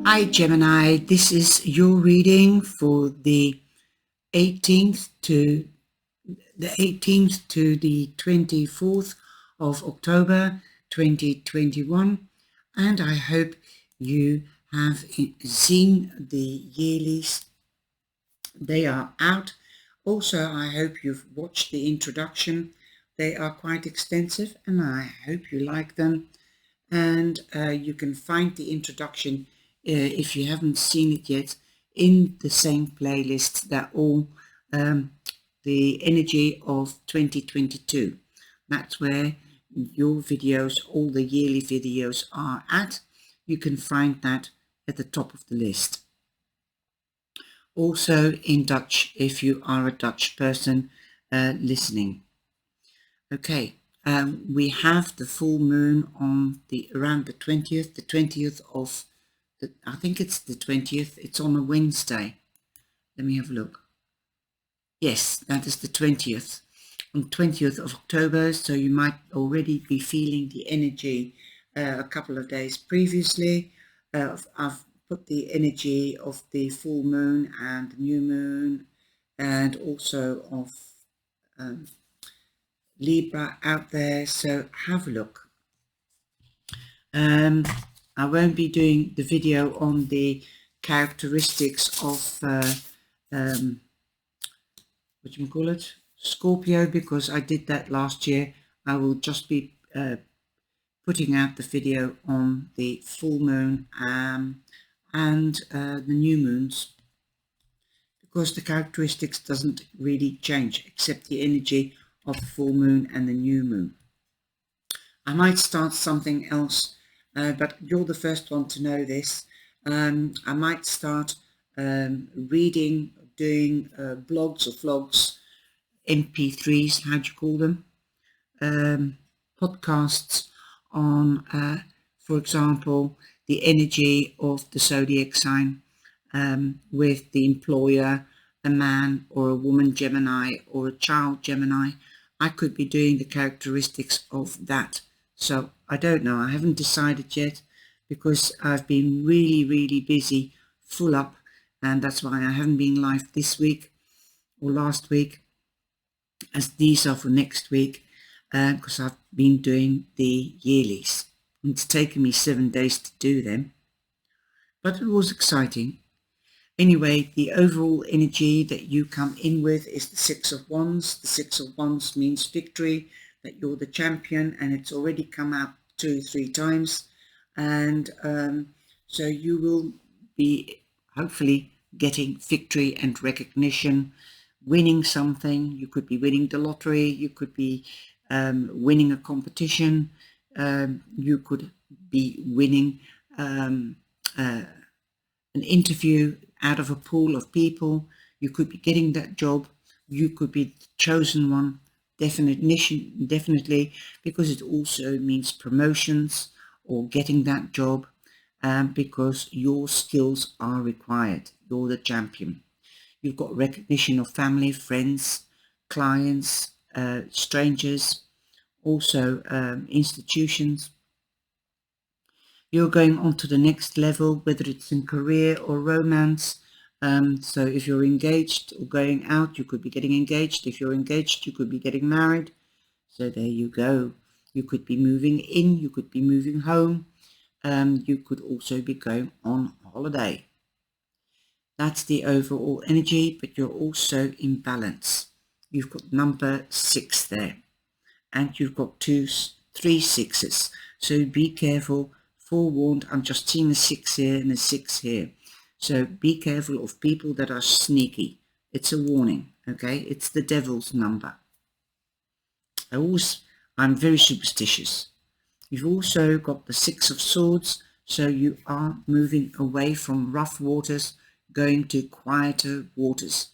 Hi Gemini, this is your reading for the 18th to the 24th of October 2021, and I hope you have seen the yearlies. They are out. Also, I hope you've watched the introduction. They are quite extensive and I hope you like them. And you can find the introduction, if you haven't seen it yet, in the same playlist that all the energy of 2022. That's where your videos, all the yearly videos are at. You can find that at the top of the list. Also in Dutch, if you are a Dutch person listening. Okay. We have the full moon on around the 20th of I think it's the 20th. It's on a Wednesday. Let me have a look. Yes, that is the 20th. On 20th of October, so you might already be feeling the energy a couple of days previously. I've put the energy of the full moon and the new moon and also of Libra out there, so have a look. I won't be doing the video on the characteristics of what you call it, Scorpio, because I did that last year. I will just be putting out the video on the full moon and the new moons, because the characteristics doesn't really change except the energy of the full moon and the new moon. I might start something else, but you're the first one to know this. I might start reading, doing blogs or vlogs, MP3s, how do you call them? Podcasts on, for example, the energy of the zodiac sign with the employer, a man or a woman Gemini or a child Gemini. I could be doing the characteristics of that. So I don't know. I haven't decided yet because I've been really busy, full up, and that's why I haven't been live this week or last week, as these are for next week, because I've been doing the yearlies. It's taken me 7 days to do them, but it was exciting. Anyway, the overall energy that you come in with is the Six of Wands. The Six of Wands means victory, that you're the champion, and it's already come out 2-3 times. And so you will be hopefully getting victory and recognition, winning something. You could be winning the lottery. You could be winning a competition. You could be winning an interview out of a pool of people. You could be getting that job. You could be the chosen one, definitely, because it also means promotions or getting that job, because your skills are required. You're the champion. You've got recognition of family, friends, clients, strangers, also institutions. You're going on to the next level, whether it's in career or romance. So if you're engaged or going out, you could be getting engaged. If you're engaged, you could be getting married. So there you go. You could be moving in, you could be moving home. You could also be going on holiday. That's the overall energy, but you're also in balance. You've got number 6 there, and you've got 3 6s. So be careful. Forewarned, I'm just seeing a 6 here and a 6 here. So be careful of people that are sneaky. It's a warning, okay? It's the devil's number. I'm very superstitious. You've also got the 6 of Swords, so you are moving away from rough waters, going to quieter waters.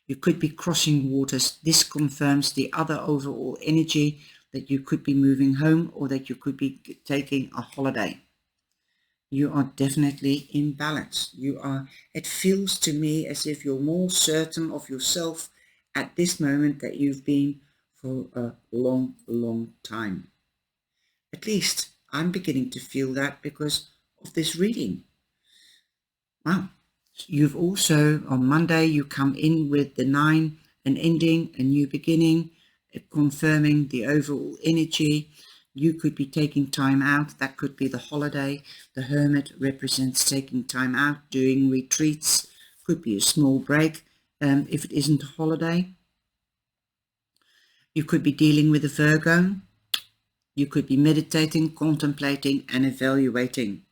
You could be crossing waters. This confirms the other overall energy, that you could be moving home or that you could be taking a holiday. You are definitely in balance. It feels to me as if you're more certain of yourself at this moment that you've been for a long time. At least I'm beginning to feel that, because of this reading. Wow. You've also, on Monday, you come in with the 9, an ending, a new beginning, confirming the overall energy. You could be taking time out. That could be the holiday. The Hermit represents taking time out, doing retreats. Could be a small break if it isn't a holiday. You could be dealing with a Virgo. You could be meditating, contemplating, and evaluating.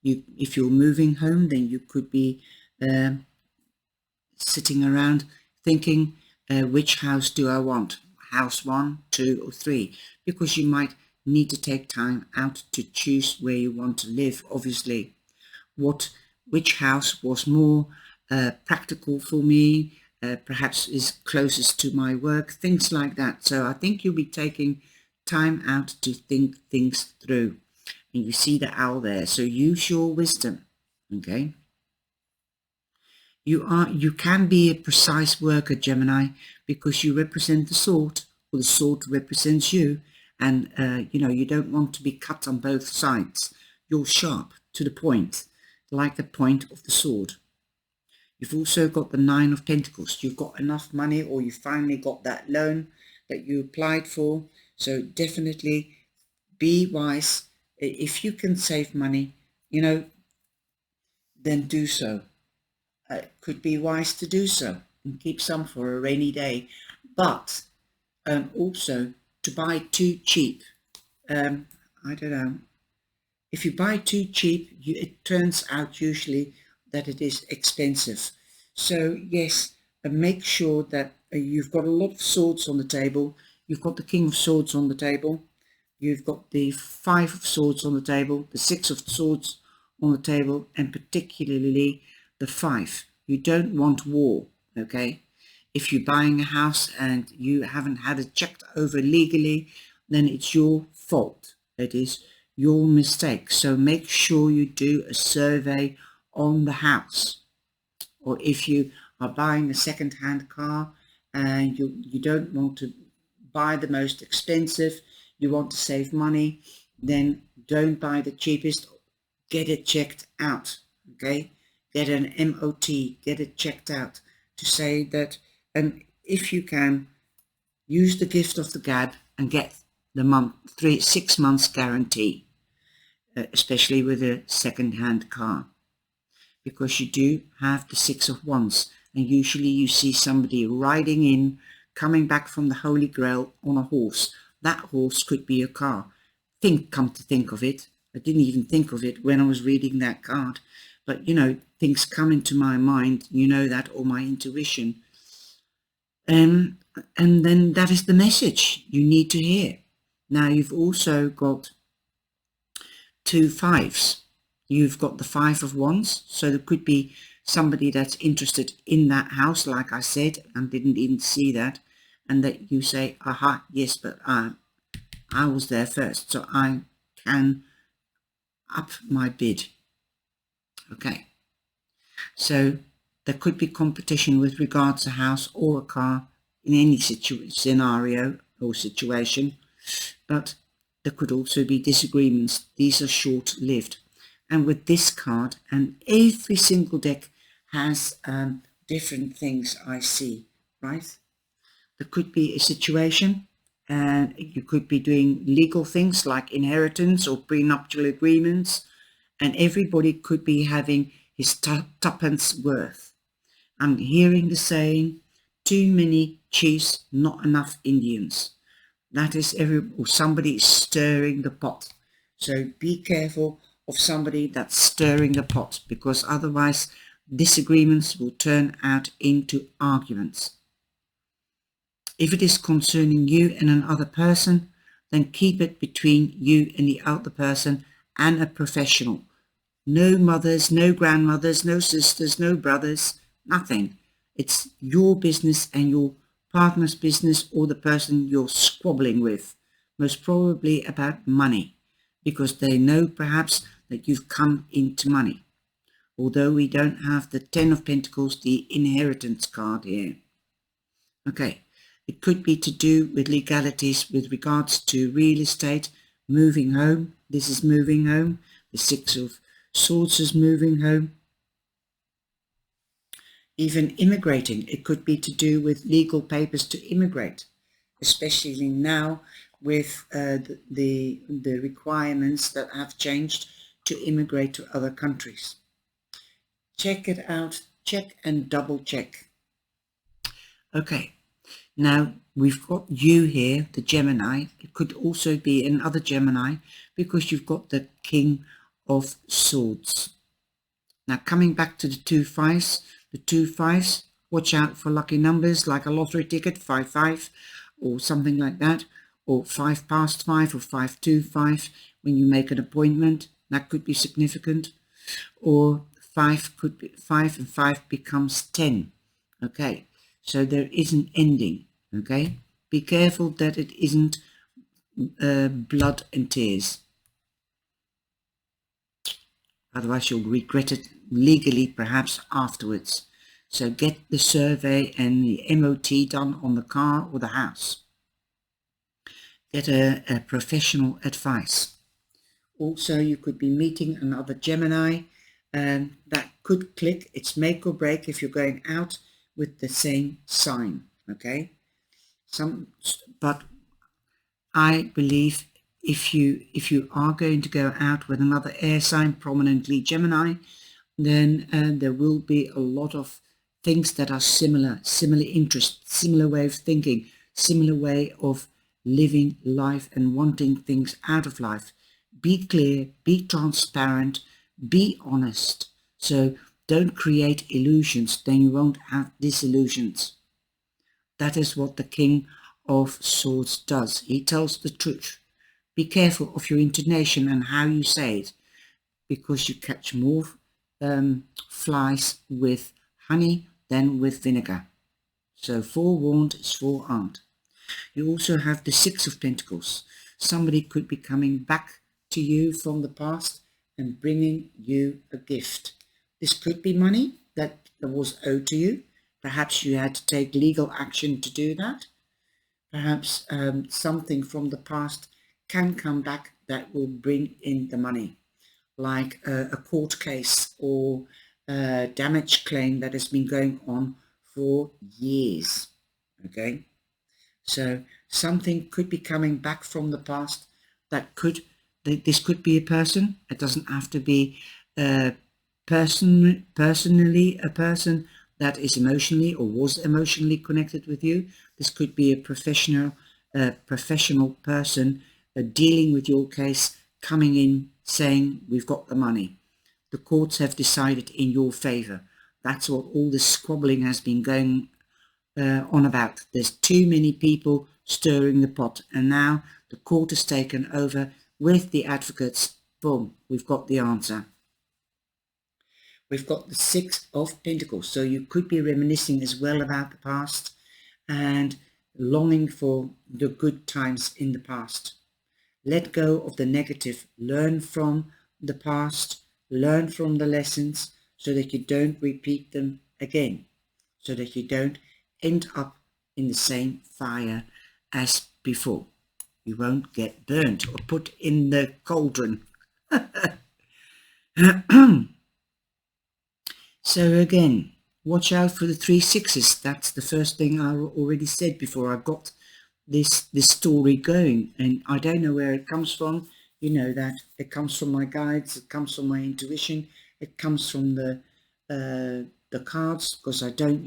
If you're moving home, then you could be sitting around thinking, which house do I want? House 1, 2, or 3? Because you might need to take time out to choose where you want to live, obviously. Which house was more practical for me, perhaps is closest to my work, things like that. So I think you'll be taking time out to think things through. And you see the owl there, so use your wisdom, okay? You can be a precise worker, Gemini, because you represent the sword, or the sword represents you, and you don't want to be cut on both sides. You're sharp, to the point, like the point of the sword. You've also got the 9 of Pentacles. You've got enough money, or you finally got that loan that you applied for. So definitely be wise. If you can save money, then do so. It could be wise to do so and keep some for a rainy day. But also to buy too cheap. I don't know. If you buy too cheap, it turns out usually that it is expensive. So yes, make sure that you've got a lot of swords on the table. You've got the King of Swords on the table. You've got the 5 of Swords on the table, the 6 of Swords on the table, and particularly the 5. You don't want war, okay? If you're buying a house and you haven't had it checked over legally, then it's your fault. It is your mistake. So make sure you do a survey on the house. Or if you are buying a second-hand car and you don't want to buy the most expensive, you want to save money, then don't buy the cheapest. Get it checked out, okay? Get an MOT, get it checked out to say that, and if you can, use the gift of the gab and get the 6 months guarantee, especially with a second-hand car, because you do have the 6 of Wands, and usually you see somebody riding in, coming back from the Holy Grail on a horse. That horse could be a car. Come to think of it, I didn't even think of it when I was reading that card, but things come into my mind, that, or my intuition, and then that is the message you need to hear. Now you've also got 2 5s. You've got the 5 of Wands, so there could be somebody that's interested in that house, like I said, and didn't even see that, and that you say, aha, yes, but I was there first, so I can up my bid. Okay, so there could be competition with regards to a house or a car in any scenario or situation, but there could also be disagreements. These are short-lived. And with this card, and every single deck has different things I see, right? There could be a situation, and you could be doing legal things like inheritance or prenuptial agreements, and everybody could be having his tuppence worth. I'm hearing the saying, too many chiefs, not enough Indians. That is somebody is stirring the pot. So be careful of somebody that's stirring the pot, because otherwise disagreements will turn out into arguments. If it is concerning you and another person, then keep it between you and the other person and a professional. No mothers, no grandmothers, no sisters, no brothers, nothing. It's your business and your partner's business, or the person you're squabbling with, most probably about money, because they know perhaps that you've come into money. Although we don't have the 10 of Pentacles, the inheritance card here. Okay, it could be to do with legalities with regards to real estate, moving home. This is moving home. The 6 of Swords is moving home. Even immigrating, it could be to do with legal papers to immigrate, especially now with the requirements that have changed to immigrate to other countries. Check it out, check and double check. Okay, now we've got you here, the Gemini. It could also be another Gemini because you've got the King of Swords. Now coming back to the two fives, watch out for lucky numbers like a lottery ticket, 55 or something like that, or 5 past 5 or 525 when you make an appointment. That could be significant. Or 5 could be 5 and 5 becomes 10. Okay, so there is an ending. Okay, be careful that it isn't blood and tears. Otherwise you'll regret it legally perhaps afterwards. So get the survey and the MOT done on the car or the house. Get a professional advice. Also, you could be meeting another Gemini that could click. It's make or break if you're going out with the same sign. Okay, but I believe if you are going to go out with another air sign, prominently Gemini, then there will be a lot of things that are similar interests, similar way of thinking, similar way of living life and wanting things out of life. Be clear, be transparent, be honest. So don't create illusions, then you won't have disillusions. That is what the King of Swords does. He tells the truth. Be careful of your intonation and how you say it, because you catch more flies with honey than with vinegar. So forewarned is forearmed. You also have the Six of Pentacles. Somebody could be coming back to you from the past and bringing you a gift. This could be money that was owed to you. Perhaps you had to take legal action to do that. Perhaps something from the past can come back that will bring in the money, like a court case or a damage claim that has been going on for years. Okay, so something could be coming back from the past that this could be a person. It doesn't have to be personally a person that is emotionally or was emotionally connected with you. This could be a professional person dealing with your case, coming in saying, we've got the money. The courts have decided in your favor. That's what all this squabbling has been going on about. There's too many people stirring the pot, and now the court has taken over with the advocates. Boom, we've got the answer. We've got the Six of Pentacles, so you could be reminiscing as well about the past and longing for the good times in the past. Let go of the negative, learn from the past, learn from the lessons so that you don't repeat them again, so that you don't end up in the same fire as before. You won't get burnt or put in the cauldron. So again, watch out for the 3 6s. That's the first thing I already said before I got this story going, and I don't know where it comes from. You know that it comes from my guides, it comes from my intuition, it comes from the cards, because I don't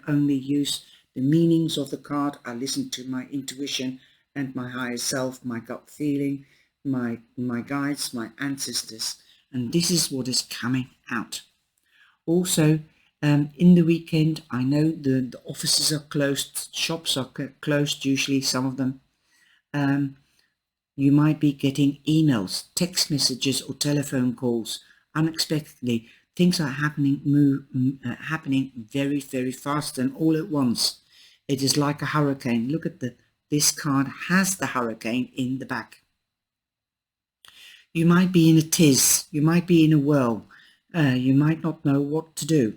only use the meanings of the card. I listen to my intuition and my higher self, my gut feeling, my guides, my ancestors, and this is what is coming out. Also, in the weekend, I know the offices are closed, shops are closed, usually some of them. You might be getting emails, text messages or telephone calls unexpectedly. Things are happening very, very fast and all at once. It is like a hurricane. Look at this card has the hurricane in the back. You might be in a tiz, you might be in a whirl. You might not know what to do.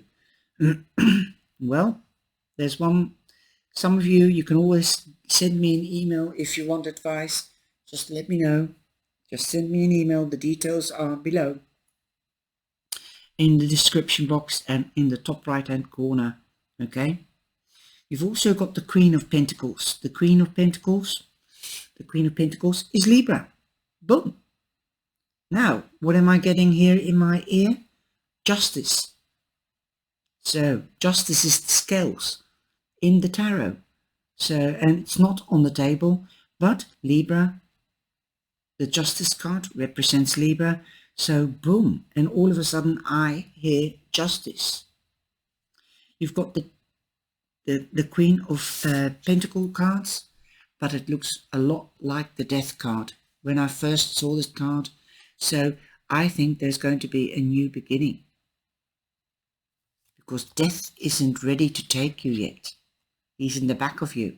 Well, there's one. Some of you can always send me an email if you want advice. Just let me know. Just send me an email. The details are below. in the description box and in the top right hand corner. Okay, you've also got the Queen of Pentacles. The Queen of Pentacles is Libra. Boom. Now, what am I getting here in my ear? Justice. So justice is the scales in the tarot. So, and it's not on the table, but Libra, the Justice card represents Libra. So boom, and all of a sudden I hear justice. You've got the Queen of Pentacle cards, but it looks a lot like the Death card when I first saw this card. So I think there's going to be a new beginning, because Death isn't ready to take you yet. He's in the back of you,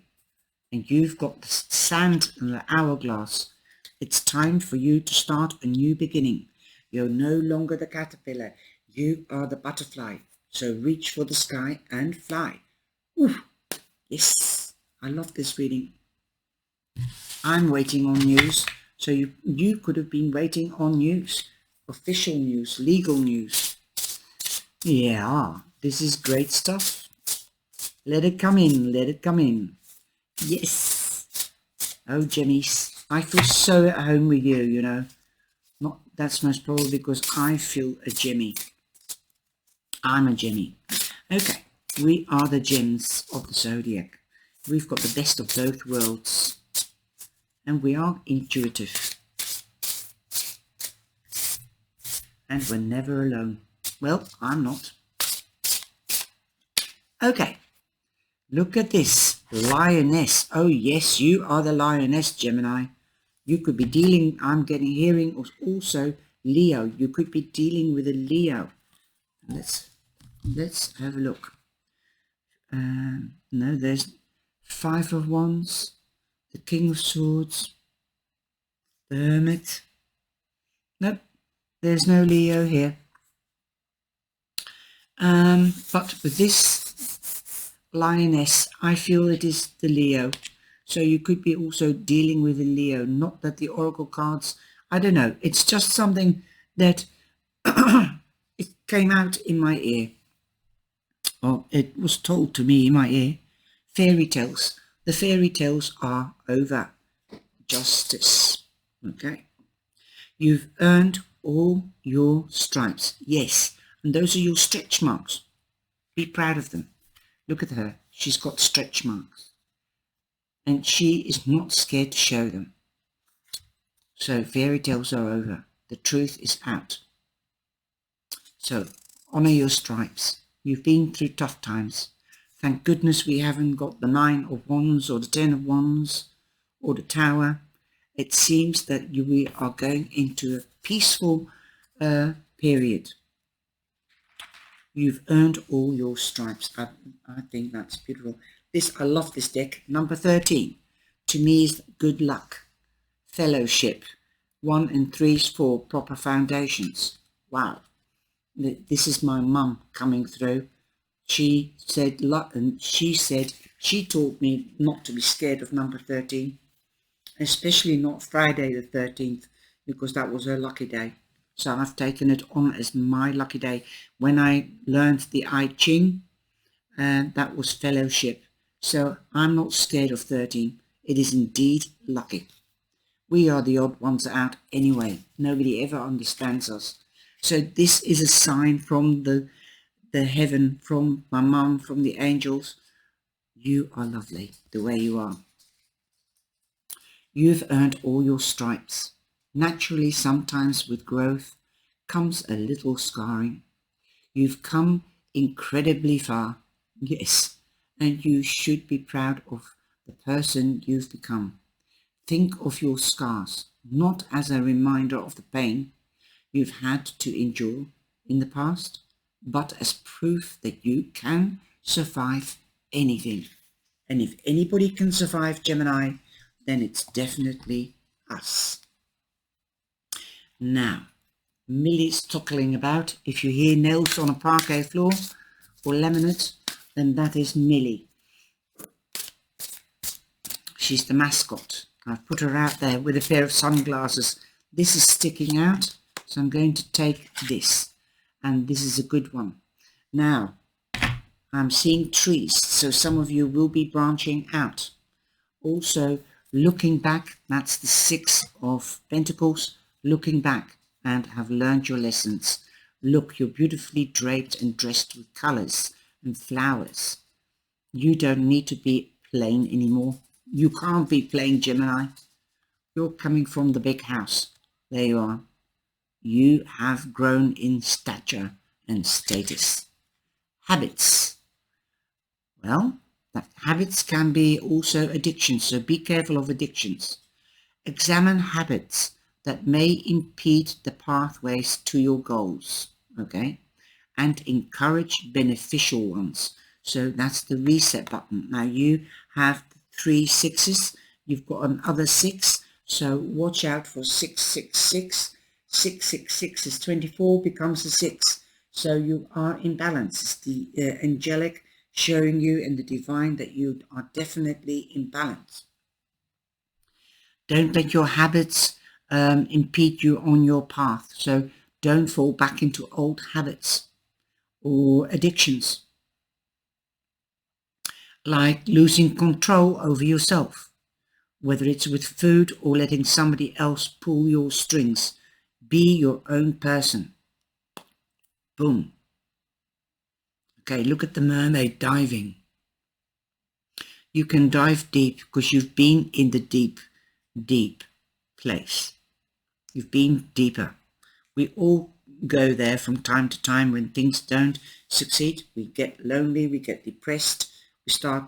and you've got the sand and the hourglass. It's time for you to start a new beginning. You're no longer the caterpillar. You are the butterfly. So reach for the sky and fly. Ooh, yes, I love this reading. I'm waiting on news. So you could have been waiting on news, official news, legal news. Yeah, this is great stuff. Let it come in, let it come in. Yes. Oh, Gemmies, I feel so at home with you, you know. That's most probably because I feel a Gemmy. I'm a Gemmy. Okay, we are the gems of the zodiac. We've got the best of both worlds. And we are intuitive. And we're never alone. Well, I'm not. Okay. Look at this. Lioness. Oh, yes, you are the lioness, Gemini. You could be dealing, I'm getting hearing, also Leo. You could be dealing with a Leo. Let's have a look. No, there's Five of Wands, the King of Swords, the Hermit. Nope, there's no Leo here. But with this lioness, I feel it is the Leo. So you could be also dealing with a Leo. Not that the oracle cards, I don't know. It's just something that it came out in my ear. Or it was told to me in my ear. Fairy tales. The fairy tales are over. Justice. Okay. You've earned all your stripes. Yes. And those are your stretch marks. Be proud of them. Look at her. She's got stretch marks. And she is not scared to show them. So fairy tales are over. The truth is out. So honor your stripes. You've been through tough times. Thank goodness we haven't got the 9 of Wands or the 10 of Wands or the Tower. It seems that we are going into a peaceful period. You've earned all your stripes. I think that's beautiful. I love this deck. Number 13. To me is good luck. Fellowship. 1 and 3 is for proper foundations. Wow. This is my mum coming through. She said luck, and she taught me not to be scared of number 13. Especially not Friday the 13th, because that was her lucky day. So I've taken it on as my lucky day. When I learned the I Ching, that was fellowship. So I'm not scared of 13. It is indeed lucky. We are the odd ones out anyway. Nobody ever understands us. So this is a sign from the heaven, from my mum, from the angels. You are lovely the way you are. You've earned all your stripes. Naturally, sometimes with growth comes a little scarring. You've come incredibly far. Yes. And you should be proud of the person you've become. Think of your scars, not as a reminder of the pain you've had to endure in the past, but as proof that you can survive anything. And if anybody can survive, Gemini, then it's definitely us. Now, Millie's toddling about. If you hear nails on a parquet floor or laminate, then that is Millie. She's the mascot. I've put her out there with a pair of sunglasses. This is sticking out, so I'm going to take this. and this is a good one. Now, I'm seeing trees, so some of you will be branching out. Also, looking back, that's the Six of Pentacles, looking back and have learned your lessons. Look, you're beautifully draped and dressed with colors and flowers. You don't need to be plain anymore. You can't be plain, Gemini. You're coming from the big house. There you are. You have grown in stature and status. Habits. Well, habits can be also addictions, so be careful of addictions. Examine habits that may impede the pathways to your goals, okay? And encourage beneficial ones. So that's the reset button. Now you have 3 sixes, you've got another 6, so watch out for 666. 666 is 24, becomes a 6. So you are in balance. It's the angelic showing you and the divine that you are definitely in balance. Don't let your habits impede you on your path. So don't fall back into old habits or addictions, like losing control over yourself, whether it's with food or letting somebody else pull your strings. Be your own person. Boom. Okay, look at the mermaid diving. You can dive deep because you've been in the deep, deep place. You've been deeper. We all go there from time to time when things don't succeed. We get lonely, we get depressed,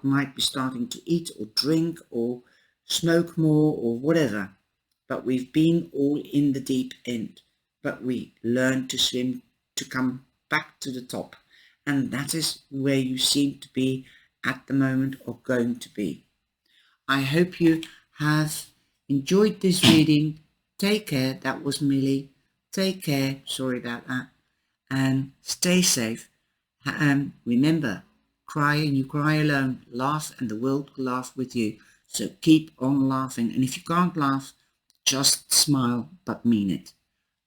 might be starting to eat or drink or smoke more or whatever. But we've been all in the deep end. But we learn to swim to come back to the top. And that is where you seem to be at the moment or going to be. I hope you have enjoyed this reading. Take care. That was Millie. Take care. Sorry about that. And stay safe. Remember, cry and you cry alone. Laugh and the world will laugh with you. So keep on laughing. And if you can't laugh, just smile, but mean it.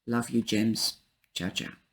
Love you, gems. Ciao, ciao.